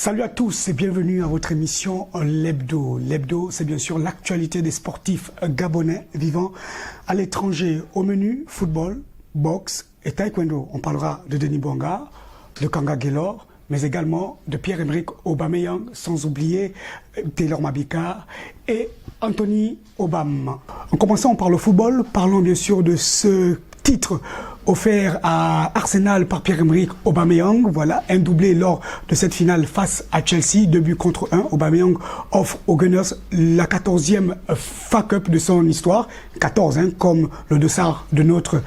Salut à tous et bienvenue à votre émission L'Hebdo. L'Hebdo, c'est bien sûr l'actualité des sportifs gabonais vivant à l'étranger. Au menu, football, boxe et taekwondo. On parlera de Denis Bouanga, de Kanga Guelor, mais également de Pierre-Emerick Aubameyang, sans oublier Taylor Mabika et Anthony Obama. En commençant par le football, parlons bien sûr de ce titre offert à Arsenal par Pierre-Emerick Aubameyang. Voilà, un doublé lors de cette finale face à Chelsea, 2-1. Aubameyang offre aux Gunners la 14e FA Cup de son histoire. 14, comme le dossard de notre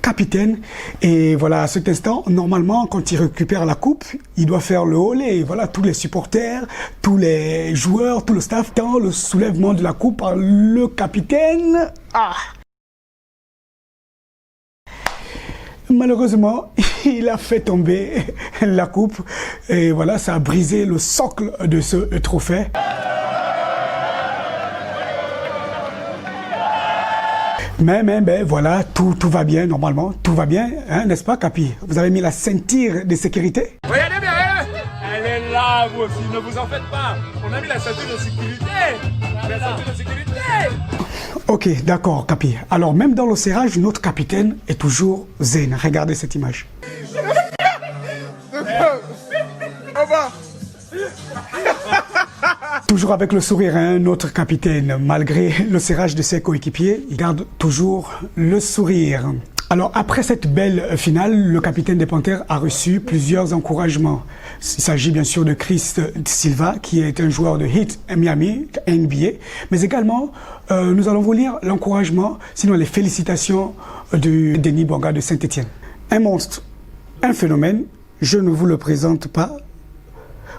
capitaine. Et voilà, à cet instant, normalement, quand il récupère la coupe, il doit faire le olé. Voilà, tous les supporters, tous les joueurs, tout le staff, dans le soulèvement de la coupe par le capitaine. Malheureusement, il a fait tomber la coupe et voilà, ça a brisé le socle de ce trophée. Mais voilà, tout va bien normalement, tout va bien, hein, n'est-ce pas Capi? Vous avez mis la ceinture de sécurité? Regardez bien, elle est là, vous aussi, ne vous en faites pas. On a mis la ceinture de sécurité. La ceinture de sécurité. Ok, d'accord, Capi. Alors, même dans le serrage, notre capitaine est toujours zen. Regardez cette image. Toujours avec le sourire, hein, notre capitaine, malgré le serrage de ses coéquipiers, il garde toujours le sourire. Alors, après cette belle finale, le capitaine des Panthères a reçu plusieurs encouragements. Il s'agit bien sûr de Chris Silva, qui est un joueur de Heat Miami, NBA, mais également, nous allons vous lire l'encouragement, sinon les félicitations de Denis Bouanga de Saint-Etienne. Un monstre, un phénomène, je ne vous le présente pas,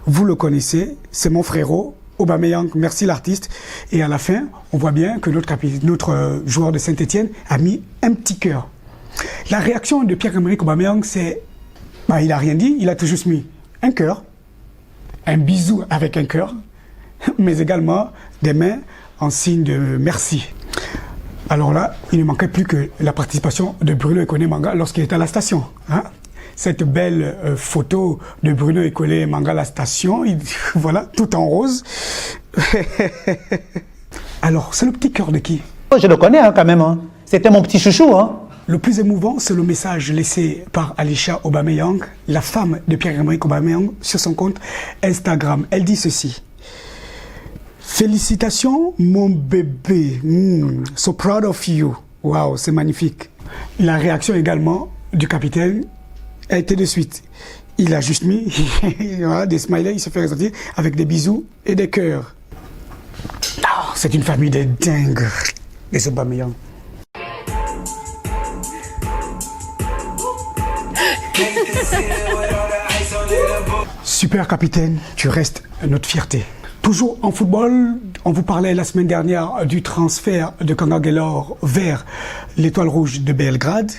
vous le connaissez, c'est mon frérot, Aubameyang, merci l'artiste. Et à la fin, on voit bien que notre joueur de Saint-Etienne a mis un petit cœur. La réaction de Pierre-Emerick Aubameyang, c'est... il n'a rien dit, il a tout juste mis un cœur, un bisou avec un cœur, mais également des mains en signe de merci. Alors là, il ne manquait plus que la participation de Bruno Ekone Manga lorsqu'il était à la station. Hein? Cette belle photo de Bruno Ekone Manga à la station, voilà, tout en rose. Alors, c'est le petit cœur de qui? Je le connais quand même, hein. C'était mon petit chouchou. Hein. Le plus émouvant, c'est le message laissé par Alisha Aubameyang, la femme de Pierre-Emerick Aubameyang, sur son compte Instagram. Elle dit ceci. Félicitations, mon bébé. So proud of you. Waouh, c'est magnifique. La réaction également du capitaine a été de suite. Il a juste mis voilà, des smileys, il se fait ressentir avec des bisous et des cœurs. Oh, c'est une famille de dingues, les Aubameyang. Super capitaine, tu restes notre fierté. Toujours en football, on vous parlait la semaine dernière du transfert de Kanga Guelor vers l'Étoile Rouge de Belgrade.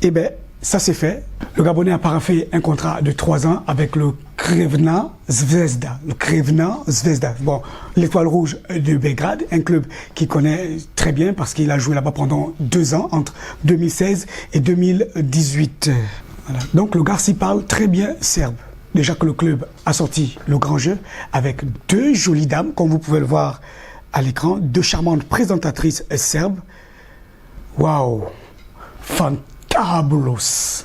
Eh bien, ça c'est fait. Le Gabonais a paraphé un contrat de 3 ans avec le Crvena Zvezda. Le Crvena Zvezda. Bon, l'Étoile Rouge de Belgrade, un club qu'il connaît très bien parce qu'il a joué là-bas pendant 2 ans, entre 2016 et 2018. Voilà. Donc le Garci parle très bien serbe. Déjà que le club a sorti le grand jeu avec 2 jolies dames, comme vous pouvez le voir à l'écran, 2 charmantes présentatrices serbes. Waouh, fantabulos.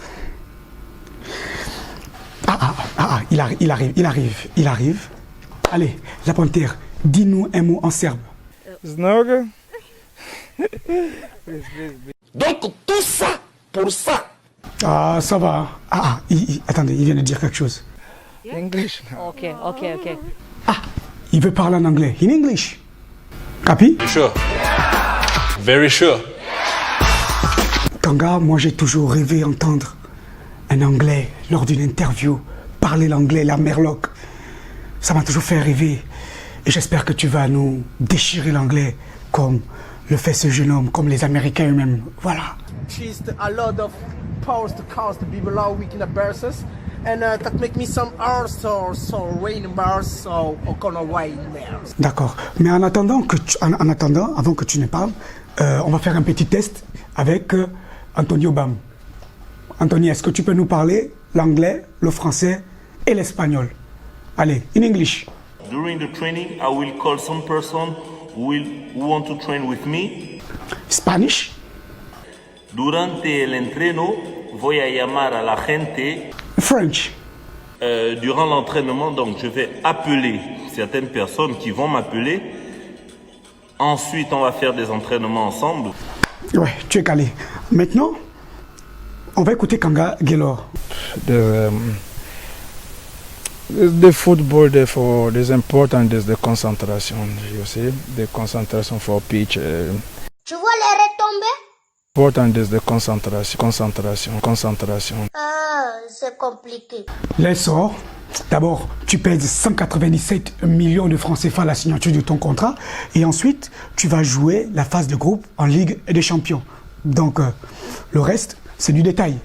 Il arrive. Allez, la panthère, dis-nous un mot en serbe. Znoga. Donc tout ça pour ça. Ah, ça va. Attendez, il vient de dire quelque chose. English. Okay. Il veut parler en anglais. In English. Capi? Sure. Very sure. Kanga, moi j'ai toujours rêvé entendre un anglais lors d'une interview. Parler l'anglais, la merloc. Ça m'a toujours fait rêver. Et j'espère que tu vas nous déchirer l'anglais comme le fait ce jeune homme, comme les Américains eux-mêmes. Voilà. Just a lot of posts to cause the people all week in the verses and that make me some hours so rain bars so gonna rain bears. D'accord. Mais en attendant, avant que tu ne parles, on va faire un petit test avec Anthony Obama. Anthony, est-ce que tu peux nous parler l'anglais, le français et l'espagnol? Allez, in English. During the training, I will call some person who want to train with me. Spanish. Durante el entreno, voy a llamar a la gente. French. Durant l'entraînement, donc je vais appeler certaines personnes qui vont m'appeler. Ensuite, on va faire des entraînements ensemble. Ouais, tu es calé. Maintenant, on va écouter Kanga Gaylor. The football, therefore, is important is the concentration, you see, the concentration for pitch. Tu vois les retombées? Important is the concentration. Ah, c'est compliqué. L'essor. D'abord, tu pèses 197 millions de francs CFA à la signature de ton contrat. Et ensuite, tu vas jouer la phase de groupe en Ligue des Champions. Donc, le reste, c'est du détail.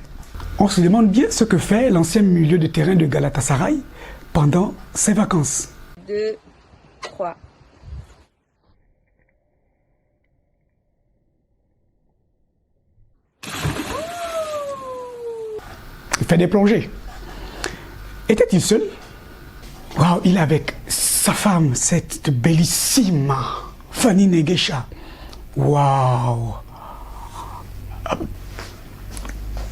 On se demande bien ce que fait l'ancien milieu de terrain de Galatasaray pendant ses vacances. 2, 3. Il fait des plongées. Était-il seul? Waouh, il est avec sa femme, cette bellissime Fanny Negesha. Waouh.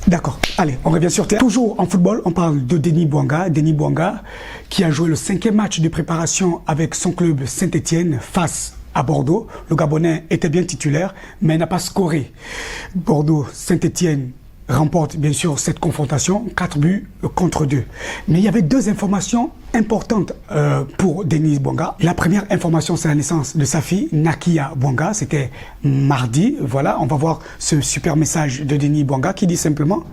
D'accord, allez, on revient sur terre. Toujours en football, on parle de Denis Bouanga. Denis Bouanga qui a joué le 5e match de préparation avec son club Saint-Etienne face à Bordeaux. Le Gabonais était bien titulaire, mais n'a pas scoré. Bordeaux, Saint-Etienne remporte bien sûr cette confrontation, 4 buts contre 2. Mais il y avait 2 informations importantes pour Denis Bouanga. La première information, c'est la naissance de sa fille, Nakia Bouanga. C'était mardi. Voilà, on va voir ce super message de Denis Bouanga qui dit simplement: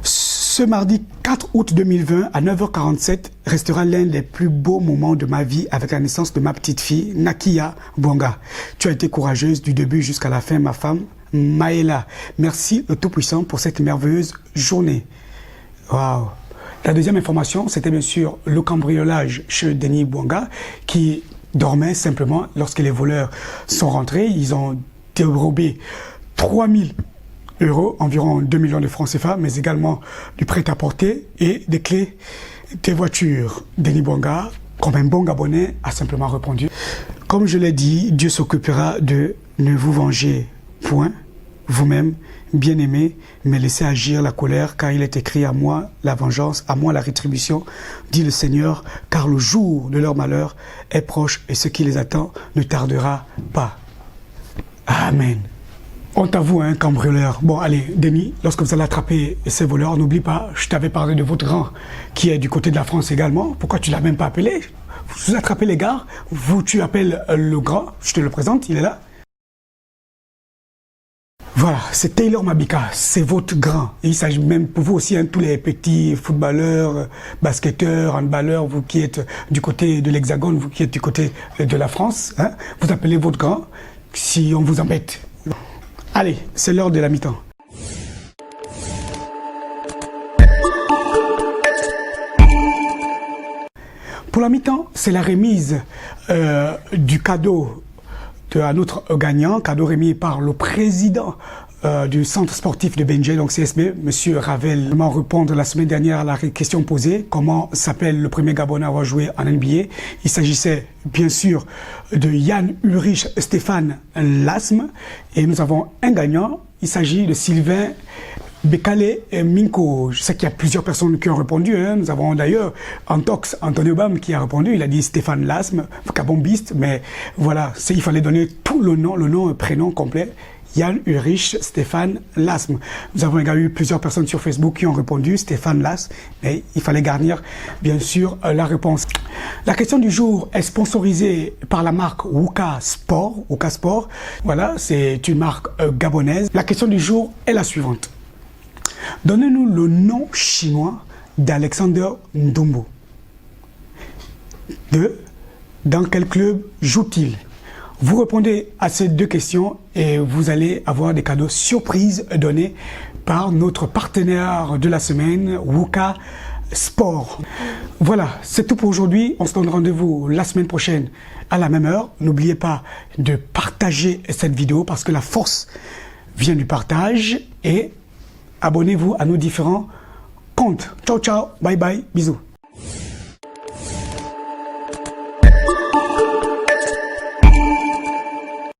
ce mardi 4 août 2020 à 9h47 restera l'un des plus beaux moments de ma vie avec la naissance de ma petite fille, Nakia Bouanga. Tu as été courageuse du début jusqu'à la fin, ma femme. Maëla, merci le Tout-Puissant pour cette merveilleuse journée. Waouh. La deuxième information, c'était bien sûr le cambriolage chez Denis Bouanga qui dormait simplement lorsque les voleurs sont rentrés. Ils ont dérobé 3000 euros, environ 2 millions de francs CFA, mais également du prêt-à-porter et des clés des voitures. Denis Bouanga, comme un bon Gabonais, a simplement répondu: comme je l'ai dit, Dieu s'occupera de ne vous venger point, vous-même, bien-aimé, mais laissez agir la colère, car il est écrit: à moi la vengeance, à moi la rétribution, dit le Seigneur, car le jour de leur malheur est proche et ce qui les attend ne tardera pas. Amen. On t'avoue, un cambrioleur. Bon, allez, Denis, lorsque vous allez attraper ces voleurs, n'oublie pas, je t'avais parlé de votre grand, qui est du côté de la France également. Pourquoi tu ne l'as même pas appelé? Vous attrapez les gars, tu appelles le grand, je te le présente, il est là. Voilà, c'est Taylor Mabika, c'est votre grand. Et il s'agit même pour vous aussi, hein, tous les petits footballeurs, basketteurs, handballeurs, vous qui êtes du côté de l'Hexagone, vous qui êtes du côté de la France, hein, vous appelez votre grand si on vous embête. Allez, c'est l'heure de la mi-temps. Pour la mi-temps, c'est la remise du cadeau à notre gagnant, cadeau remis par le président du centre sportif de Benjé, donc CSB, Monsieur Ravel. Comment répondre la semaine dernière à la question posée: comment s'appelle le premier Gabonais à avoir joué en NBA? Il s'agissait bien sûr de Yann Ulrich Stéphane Lasme, et nous avons un gagnant. Il s'agit de Sylvain Bekale Minko. Je sais qu'il y a plusieurs personnes qui ont répondu. Hein. Nous avons d'ailleurs Antox, Antonio Bam, qui a répondu. Il a dit Stéphane Lasme, Kabombiste, mais voilà, il fallait donner tout le nom, prénom complet. Yann Ulrich Stéphane Lasme. Nous avons également eu plusieurs personnes sur Facebook qui ont répondu Stéphane Lasme, mais il fallait garnir bien sûr la réponse. La question du jour est sponsorisée par la marque Wuka Sport. Wuka Sport, voilà, c'est une marque gabonaise. La question du jour est la suivante: donnez-nous le nom chinois d'Alexander Ndombo. Dans quel club joue-t-il? Vous répondez à ces 2 questions et vous allez avoir des cadeaux surprises donnés par notre partenaire de la semaine, Wuka Sport. Voilà, c'est tout pour aujourd'hui. On se donne rendez-vous la semaine prochaine à la même heure. N'oubliez pas de partager cette vidéo parce que la force vient du partage, et abonnez-vous à nos différents comptes. Ciao, ciao, bye bye, bisous. Bye.